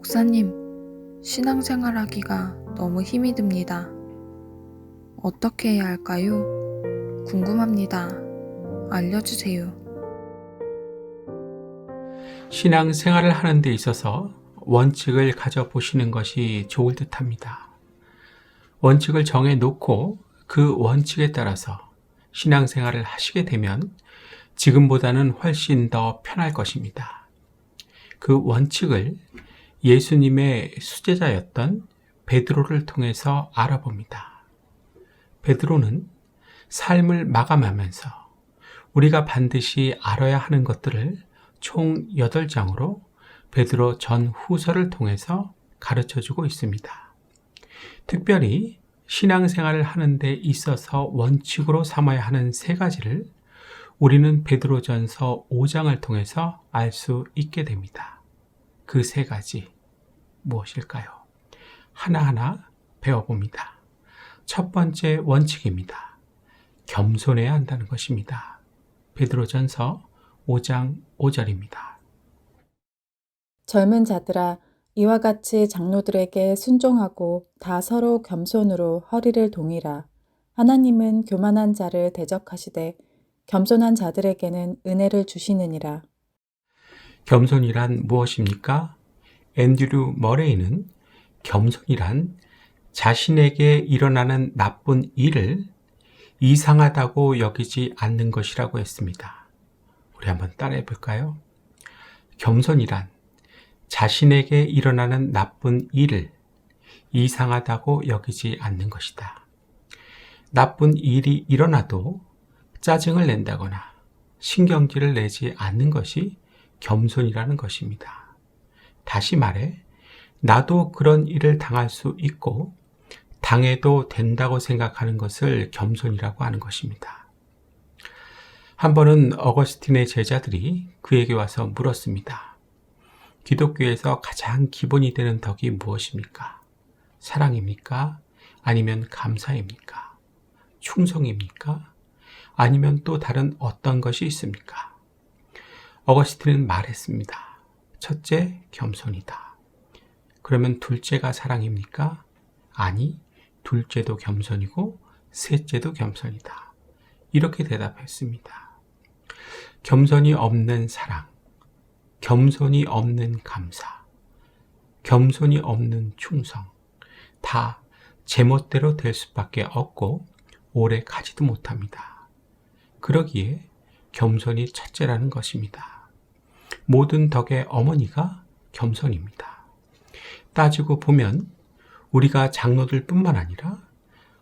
목사님, 신앙생활 하기가 너무 힘이 듭니다. 어떻게 해야 할까요? 궁금합니다. 알려주세요. 신앙생활을 하는 데 있어서 원칙을 가져보시는 것이 좋을 듯합니다. 원칙을 정해놓고 그 원칙에 따라서 신앙생활을 하시게 되면 지금보다는 훨씬 더 편할 것입니다. 그 원칙을 예수님의 수제자였던 베드로를 통해서 알아봅니다. 베드로는 삶을 마감하면서 우리가 반드시 알아야 하는 것들을 총 8장으로 베드로 전후서를 통해서 가르쳐주고 있습니다. 특별히 신앙생활을 하는 데 있어서 원칙으로 삼아야 하는 3가지를 우리는 베드로전서 5장을 통해서 알 수 있게 됩니다. 그 3가지 무엇일까요? 하나하나 배워봅니다. 첫 번째 원칙입니다. 겸손해야 한다는 것입니다. 베드로전서 5장 5절입니다. 젊은 자들아, 이와 같이 장로들에게 순종하고 다 서로 겸손으로 허리를 동이라. 하나님은 교만한 자를 대적하시되 겸손한 자들에게는 은혜를 주시느니라. 겸손이란 무엇입니까? 앤드류 머레이는 겸손이란 자신에게 일어나는 나쁜 일을 이상하다고 여기지 않는 것이라고 했습니다. 우리 한번 따라해 볼까요? 겸손이란 자신에게 일어나는 나쁜 일을 이상하다고 여기지 않는 것이다. 나쁜 일이 일어나도 짜증을 낸다거나 신경질을 내지 않는 것이 겸손이라는 것입니다. 다시 말해, 나도 그런 일을 당할 수 있고 당해도 된다고 생각하는 것을 겸손이라고 하는 것입니다. 한 번은 어거스틴의 제자들이 그에게 와서 물었습니다. 기독교에서 가장 기본이 되는 덕이 무엇입니까? 사랑입니까? 아니면 감사입니까? 충성입니까? 아니면 또 다른 어떤 것이 있습니까? 어거스틴은 말했습니다. 첫째, 겸손이다. 그러면 둘째가 사랑입니까? 아니, 둘째도 겸손이고 셋째도 겸손이다. 이렇게 대답했습니다. 겸손이 없는 사랑, 겸손이 없는 감사, 겸손이 없는 충성, 다 제멋대로 될 수밖에 없고 오래 가지도 못합니다. 그러기에 겸손이 첫째라는 것입니다. 모든 덕의 어머니가 겸손입니다. 따지고 보면 우리가 장로들 뿐만 아니라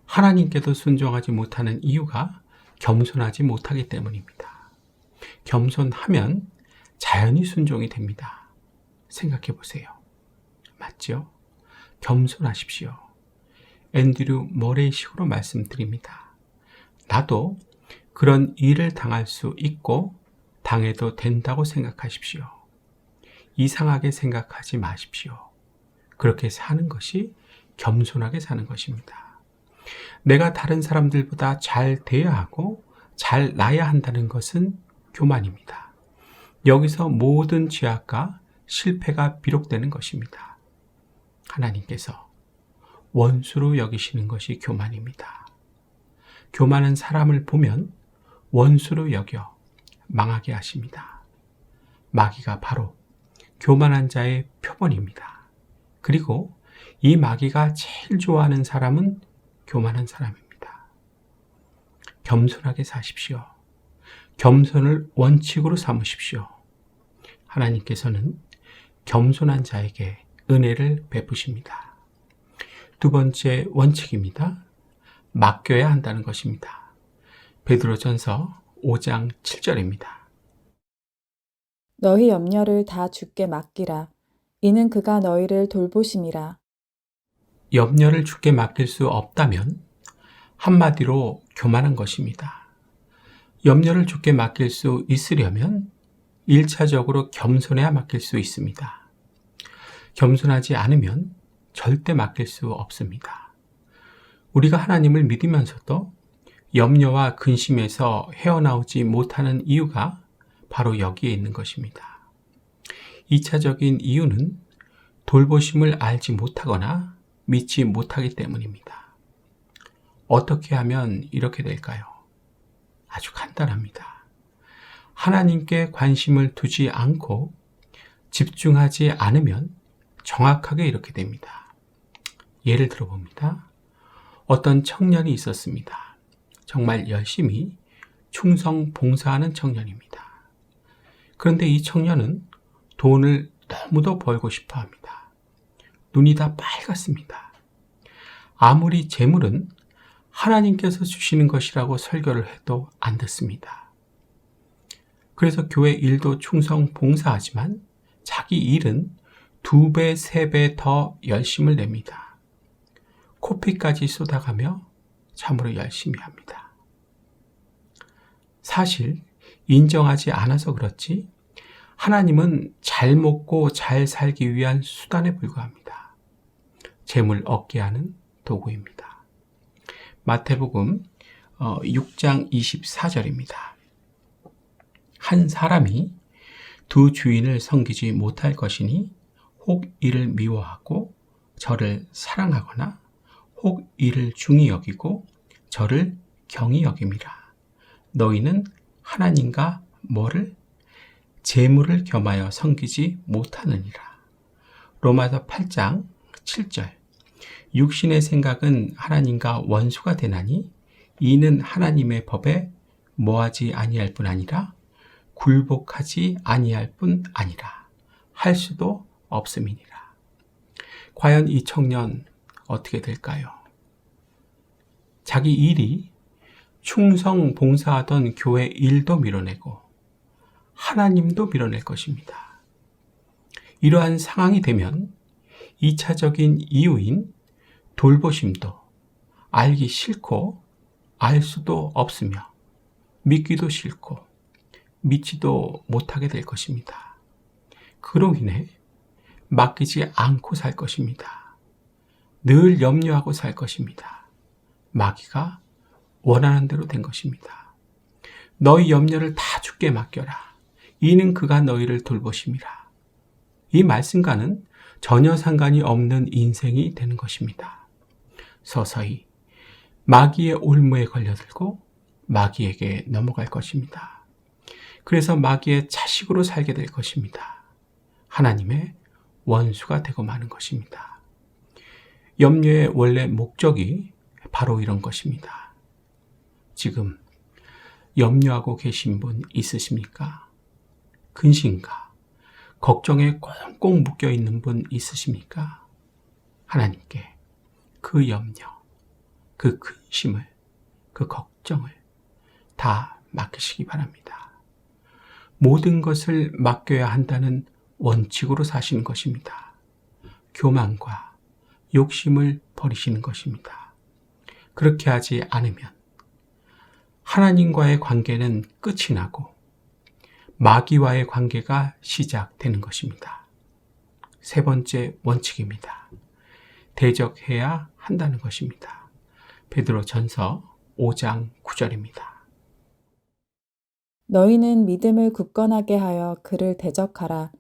하나님께도 순종하지 못하는 이유가 겸손하지 못하기 때문입니다. 겸손하면 자연히 순종이 됩니다. 생각해 보세요. 맞죠? 겸손하십시오. 앤드류 머레이식으로 말씀드립니다. 나도 그런 일을 당할 수 있고 당해도 된다고 생각하십시오. 이상하게 생각하지 마십시오. 그렇게 사는 것이 겸손하게 사는 것입니다. 내가 다른 사람들보다 잘 돼야 하고 잘 나야 한다는 것은 교만입니다. 여기서 모든 죄악과 실패가 비록되는 것입니다. 하나님께서 원수로 여기시는 것이 교만입니다. 교만한 사람을 보면 원수로 여겨 망하게 하십니다. 마귀가 바로 교만한 자의 표본입니다. 그리고 이 마귀가 제일 좋아하는 사람은 교만한 사람입니다. 겸손하게 사십시오. 겸손을 원칙으로 삼으십시오. 하나님께서는 겸손한 자에게 은혜를 베푸십니다. 두 번째 원칙입니다. 맡겨야 한다는 것입니다. 베드로전서 5장 7절입니다. 너희 염려를 다 주께 맡기라. 이는 그가 너희를 돌보심이라. 염려를 주께 맡길 수 없다면 한마디로 교만한 것입니다. 염려를 주께 맡길 수 있으려면 1차적으로 겸손해야 맡길 수 있습니다. 겸손하지 않으면 절대 맡길 수 없습니다. 우리가 하나님을 믿으면서도 염려와 근심에서 헤어나오지 못하는 이유가 바로 여기에 있는 것입니다. 2차적인 이유는 돌보심을 알지 못하거나 믿지 못하기 때문입니다. 어떻게 하면 이렇게 될까요? 아주 간단합니다. 하나님께 관심을 두지 않고 집중하지 않으면 정확하게 이렇게 됩니다. 예를 들어 봅니다. 어떤 청년이 있었습니다. 정말 열심히 충성 봉사하는 청년입니다. 그런데 이 청년은 돈을 너무도 벌고 싶어 합니다. 눈이 다 빨갛습니다. 아무리 재물은 하나님께서 주시는 것이라고 설교를 해도 안 듣습니다. 그래서 교회 일도 충성 봉사하지만 자기 일은 2배, 3배 더 열심을 냅니다. 코피까지 쏟아가며 참으로 열심히 합니다. 사실 인정하지 않아서 그렇지 하나님은 잘 먹고 잘 살기 위한 수단에 불과합니다. 재물 얻게 하는 도구입니다. 마태복음 6장 24절입니다. 한 사람이 두 주인을 섬기지 못할 것이니 혹 이를 미워하고 저를 사랑하거나 혹 이를 중히 여기고 저를 경히 여김이라. 너희는 하나님과 뭐를? 재물을 겸하여 섬기지 못하느니라. 로마서 8장 7절. 육신의 생각은 하나님과 원수가 되나니 이는 하나님의 법에 뭐하지 아니할 뿐 아니라 굴복하지 아니할 뿐 아니라 할 수도 없음이니라. 과연 이 청년 어떻게 될까요? 자기 일이 충성 봉사하던 교회 일도 밀어내고 하나님도 밀어낼 것입니다. 이러한 상황이 되면 2차적인 이유인 돌보심도 알기 싫고 알 수도 없으며 믿기도 싫고 믿지도 못하게 될 것입니다. 그로 인해 맡기지 않고 살 것입니다. 늘 염려하고 살 것입니다. 마귀가 원하는 대로 된 것입니다. 너희 염려를 다 주께 맡겨라. 이는 그가 너희를 돌보심이라. 이 말씀과는 전혀 상관이 없는 인생이 되는 것입니다. 서서히 마귀의 올무에 걸려들고 마귀에게 넘어갈 것입니다. 그래서 마귀의 자식으로 살게 될 것입니다. 하나님의 원수가 되고 마는 것입니다. 염려의 원래 목적이 바로 이런 것입니다. 지금 염려하고 계신 분 있으십니까? 근심과 걱정에 꽁꽁 묶여 있는 분 있으십니까? 하나님께 그 염려, 그 근심을, 그 걱정을 다 맡기시기 바랍니다. 모든 것을 맡겨야 한다는 원칙으로 사시는 것입니다. 교만과 욕심을 버리시는 것입니다. 그렇게 하지 않으면 하나님과의 관계는 끝이 나고 마귀와의 관계가 시작되는 것입니다. 세 번째 원칙입니다. 대적해야 한다는 것입니다. 베드로전서 5장 9절입니다. 너희는 믿음을 굳건하게 하여 그를 대적하라.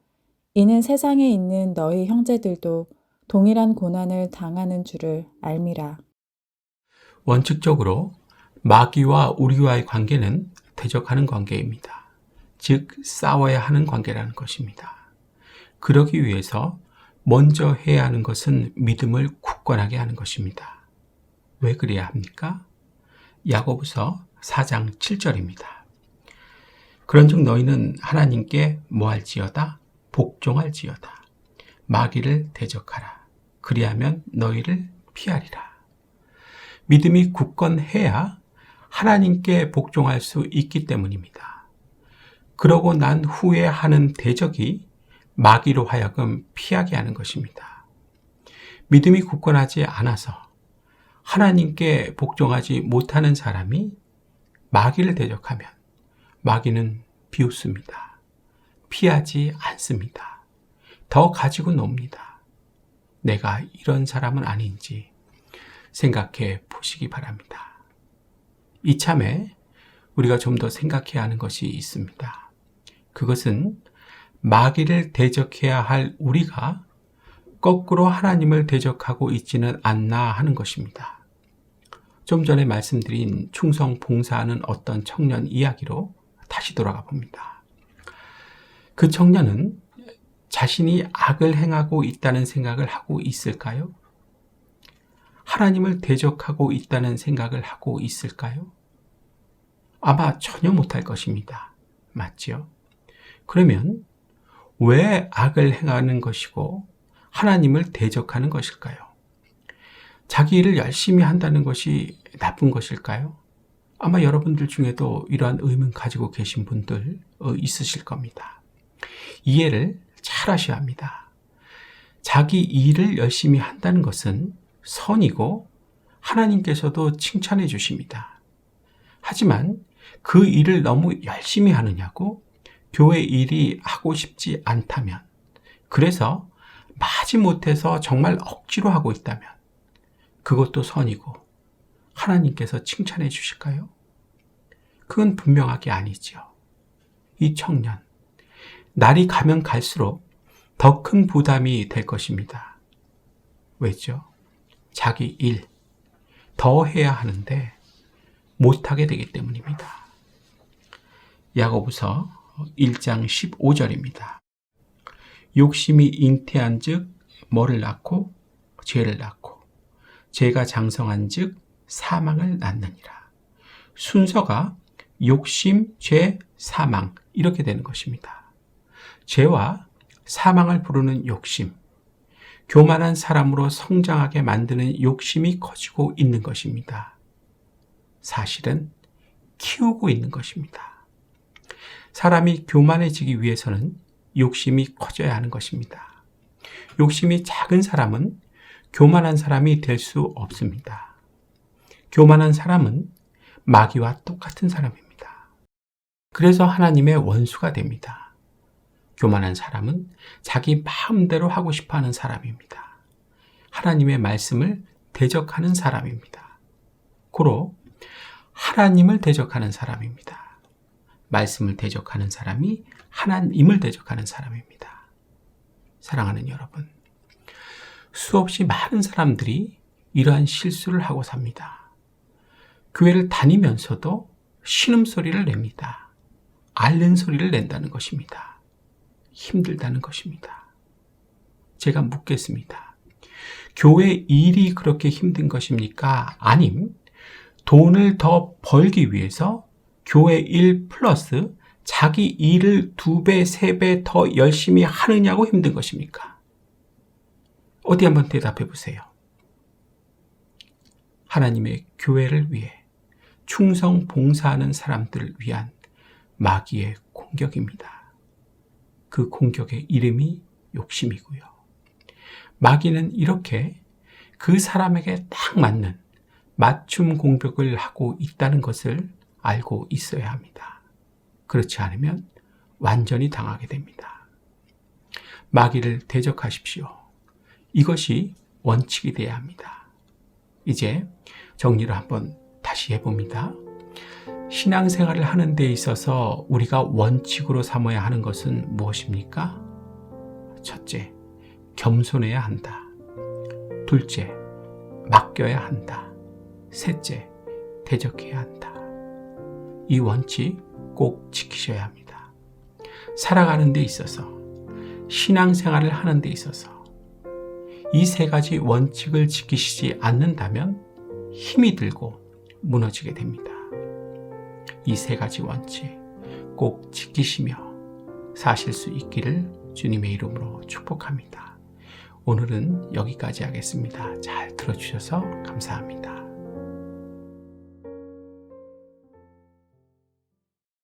이는 세상에 있는 너희 형제들도 동일한 고난을 당하는 줄을 알미라. 원칙적으로 마귀와 우리와의 관계는 대적하는 관계입니다. 즉 싸워야 하는 관계라는 것입니다. 그러기 위해서 먼저 해야 하는 것은 믿음을 굳건하게 하는 것입니다. 왜 그래야 합니까? 야고보서 4장 7절입니다. 그런즉 너희는 하나님께 뭐할지어다? 복종할지어다. 마귀를 대적하라. 그리하면 너희를 피하리라. 믿음이 굳건해야 하나님께 복종할 수 있기 때문입니다. 그러고 난 후에 하는 대적이 마귀로 하여금 피하게 하는 것입니다. 믿음이 굳건하지 않아서 하나님께 복종하지 못하는 사람이 마귀를 대적하면 마귀는 비웃습니다. 피하지 않습니다. 더 가지고 놉니다. 내가 이런 사람은 아닌지 생각해 보시기 바랍니다. 이참에 우리가 좀 더 생각해야 하는 것이 있습니다. 그것은 마귀를 대적해야 할 우리가 거꾸로 하나님을 대적하고 있지는 않나 하는 것입니다. 좀 전에 말씀드린 충성 봉사하는 어떤 청년 이야기로 다시 돌아가 봅니다. 그 청년은 자신이 악을 행하고 있다는 생각을 하고 있을까요? 하나님을 대적하고 있다는 생각을 하고 있을까요? 아마 전혀 못할 것입니다. 맞죠? 그러면 왜 악을 행하는 것이고 하나님을 대적하는 것일까요? 자기 일을 열심히 한다는 것이 나쁜 것일까요? 아마 여러분들 중에도 이러한 의문 가지고 계신 분들 있으실 겁니다. 이해를 잘 하셔야 합니다. 자기 일을 열심히 한다는 것은 선이고 하나님께서도 칭찬해 주십니다. 하지만 그 일을 너무 열심히 하느냐고 교회 일이 하고 싶지 않다면, 그래서 마지못해서 정말 억지로 하고 있다면 그것도 선이고 하나님께서 칭찬해 주실까요? 그건 분명하게 아니죠. 이 청년, 날이 가면 갈수록 더 큰 부담이 될 것입니다. 왜죠? 자기 일 더 해야 하는데 못하게 되기 때문입니다. 야고보서 1장 15절입니다. 욕심이 잉태한 즉 뭐를 낳고 죄를 낳고 죄가 장성한 즉 사망을 낳느니라. 순서가 욕심, 죄, 사망 이렇게 되는 것입니다. 죄와 사망을 부르는 욕심, 교만한 사람으로 성장하게 만드는 욕심이 커지고 있는 것입니다. 사실은 키우고 있는 것입니다. 사람이 교만해지기 위해서는 욕심이 커져야 하는 것입니다. 욕심이 작은 사람은 교만한 사람이 될 수 없습니다. 교만한 사람은 마귀와 똑같은 사람입니다. 그래서 하나님의 원수가 됩니다. 교만한 사람은 자기 마음대로 하고 싶어하는 사람입니다. 하나님의 말씀을 대적하는 사람입니다. 고로 하나님을 대적하는 사람입니다. 말씀을 대적하는 사람이 하나님을 대적하는 사람입니다. 사랑하는 여러분, 수없이 많은 사람들이 이러한 실수를 하고 삽니다. 교회를 다니면서도 신음소리를 냅니다. 앓는 소리를 낸다는 것입니다. 힘들다는 것입니다. 제가 묻겠습니다. 교회 일이 그렇게 힘든 것입니까? 아님 돈을 더 벌기 위해서 교회 일 플러스 자기 일을 2배, 3배 더 열심히 하느냐고 힘든 것입니까? 어디 한번 대답해 보세요. 하나님의 교회를 위해 충성 봉사하는 사람들을 위한 마귀의 공격입니다. 그 공격의 이름이 욕심이고요. 마귀는 이렇게 그 사람에게 딱 맞는 맞춤 공격을 하고 있다는 것을 알고 있어야 합니다. 그렇지 않으면 완전히 당하게 됩니다. 마귀를 대적하십시오. 이것이 원칙이 되어야 합니다. 이제 정리를 한번 다시 해봅니다. 신앙생활을 하는 데 있어서 우리가 원칙으로 삼아야 하는 것은 무엇입니까? 첫째, 겸손해야 한다. 둘째, 맡겨야 한다. 셋째, 대적해야 한다. 이 원칙 꼭 지키셔야 합니다. 살아가는 데 있어서, 신앙생활을 하는 데 있어서 이 3가지 원칙을 지키시지 않는다면 힘이 들고 무너지게 됩니다. 이 3가지 원칙 꼭 지키시며 사실 수 있기를 주님의 이름으로 축복합니다. 오늘은 여기까지 하겠습니다. 잘 들어주셔서 감사합니다.